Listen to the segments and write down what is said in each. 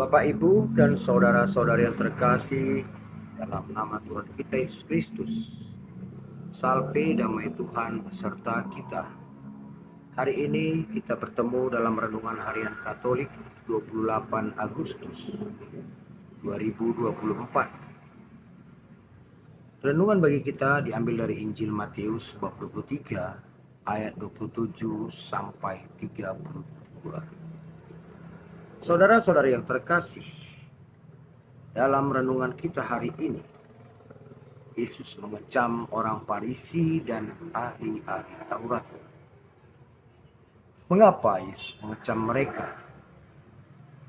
Bapak, Ibu, dan saudara-saudari yang terkasih, dalam nama Tuhan kita Yesus Kristus, salve damai Tuhan beserta kita. Hari ini kita bertemu dalam renungan harian Katolik 28 Agustus 2024. Renungan bagi kita diambil dari Injil Matius bab 23 ayat 27 sampai 32. Saudara-saudari yang terkasih, dalam renungan kita hari ini, Yesus mengecam orang Farisi dan ahli-ahli Taurat. Mengapa Yesus mengecam mereka?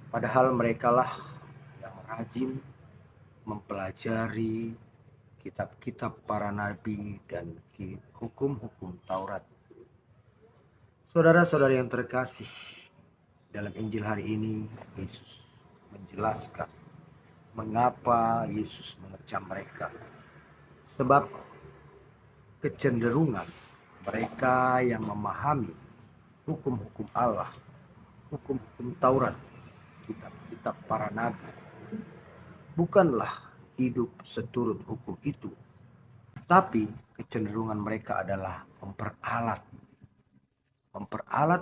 Padahal merekalah yang rajin mempelajari kitab-kitab para nabi dan hukum-hukum Taurat. Saudara-saudari yang terkasih, dalam Injil hari ini Yesus menjelaskan mengapa Yesus mengecam mereka. Sebab kecenderungan mereka yang memahami hukum-hukum Allah, hukum-hukum Taurat, kitab-kitab para nabi, bukanlah hidup seturut hukum itu, tapi kecenderungan mereka adalah memperalat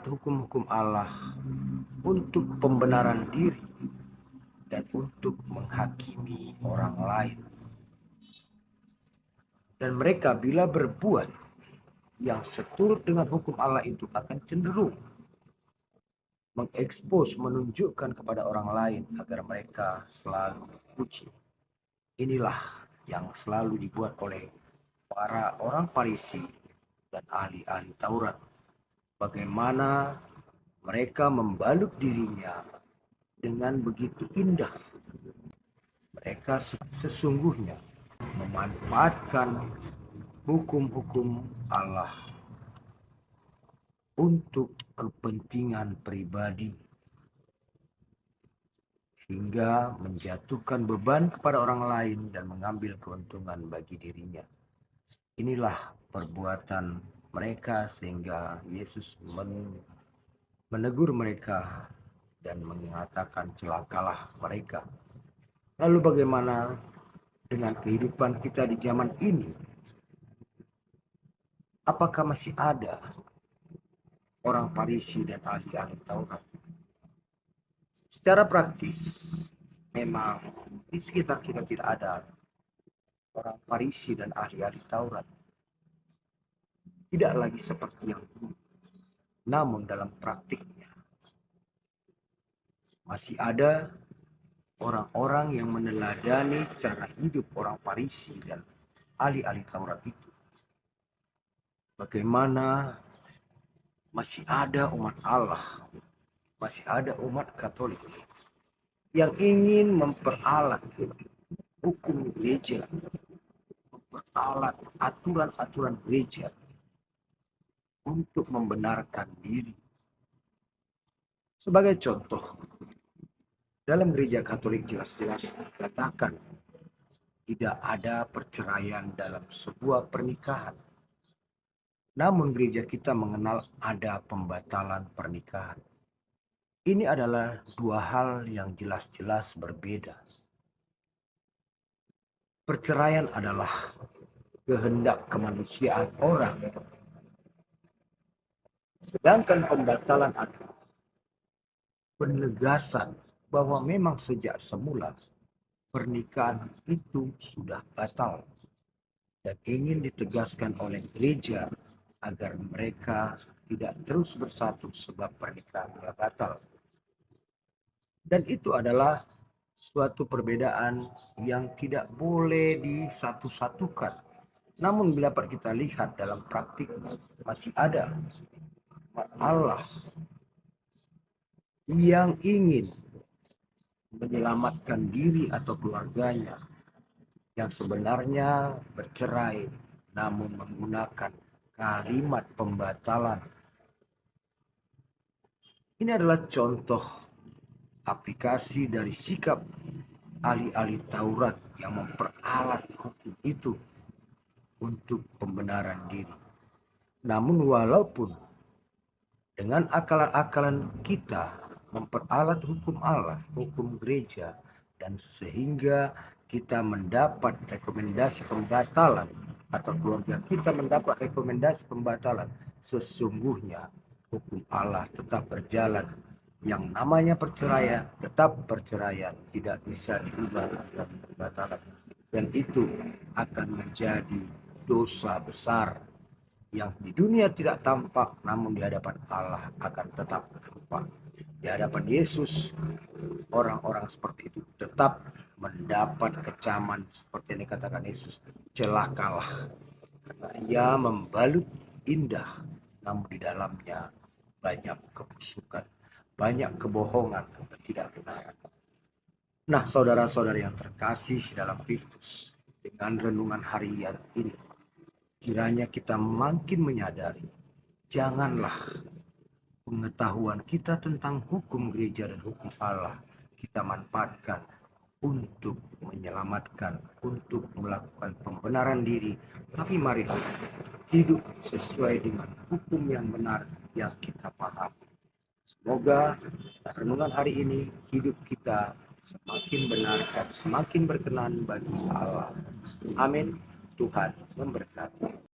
hukum-hukum Allah untuk pembenaran diri dan untuk menghakimi orang lain. Dan mereka bila berbuat yang seturut dengan hukum Allah itu akan cenderung mengekspos, menunjukkan kepada orang lain agar mereka selalu dipuji. Inilah yang selalu dibuat oleh para orang Farisi dan ahli-ahli Taurat. Bagaimana mereka membalut dirinya dengan begitu indah. Mereka sesungguhnya memanfaatkan hukum-hukum Allah untuk kepentingan pribadi, hingga menjatuhkan beban kepada orang lain dan mengambil keuntungan bagi dirinya. Inilah perbuatan mereka sehingga Yesus menegur mereka dan mengatakan celakalah mereka. Lalu bagaimana dengan kehidupan kita di zaman ini? Apakah masih ada orang Farisi dan ahli-ahli Taurat? Secara praktis, memang di sekitar kita tidak ada orang Farisi dan ahli-ahli Taurat. Tidak lagi seperti yang dulu. Namun dalam praktiknya, masih ada orang-orang yang meneladani cara hidup orang Farisi dan ahli-ahli Taurat itu. Bagaimana masih ada umat Allah, masih ada umat Katolik yang ingin memperalat hukum gereja, memperalat aturan-aturan gereja untuk membenarkan diri. Sebagai contoh, dalam gereja Katolik jelas-jelas dikatakan tidak ada perceraian dalam sebuah pernikahan. Namun gereja kita mengenal ada pembatalan pernikahan. Ini adalah dua hal yang jelas-jelas berbeda. Perceraian adalah kehendak kemanusiaan orang. Sedangkan pembatalan adalah penegasan bahwa memang sejak semula pernikahan itu sudah batal dan ingin ditegaskan oleh gereja agar mereka tidak terus bersatu sebab pernikahan batal. Dan itu adalah suatu perbedaan yang tidak boleh disatu-satukan. Namun bila kita lihat dalam praktiknya, masih ada Allah yang ingin menyelamatkan diri atau keluarganya yang sebenarnya bercerai namun menggunakan kalimat pembatalan. Ini adalah contoh aplikasi dari sikap ahli-ahli Taurat yang memperalat hukum itu untuk pembenaran diri. Namun walaupun dengan akalan-akalan kita memperalat hukum Allah, hukum gereja, dan sehingga kita mendapat rekomendasi pembatalan atau keluarga kita mendapat rekomendasi pembatalan, sesungguhnya hukum Allah tetap berjalan. Yang namanya perceraian tetap perceraian, tidak bisa diubah dengan pembatalan, dan itu akan menjadi dosa besar yang di dunia tidak tampak, namun di hadapan Allah akan tetap tampak. Di hadapan Yesus, orang-orang seperti itu tetap mendapat kecaman seperti yang dikatakan Yesus, celakalah karena ia membalut indah, namun di dalamnya banyak kebusukan, banyak kebohongan, ketidakbenaran. Nah, saudara-saudara yang terkasih dalam Kristus, dengan renungan harian ini, kiranya kita makin menyadari, janganlah pengetahuan kita tentang hukum gereja dan hukum Allah kita manfaatkan untuk menyelamatkan, untuk melakukan pembenaran diri, tapi mari hidup sesuai dengan hukum yang benar yang kita pahami. Semoga dengan renungan hari ini hidup kita semakin benar dan semakin berkenan bagi Allah. Amin. Tuhan memberkati.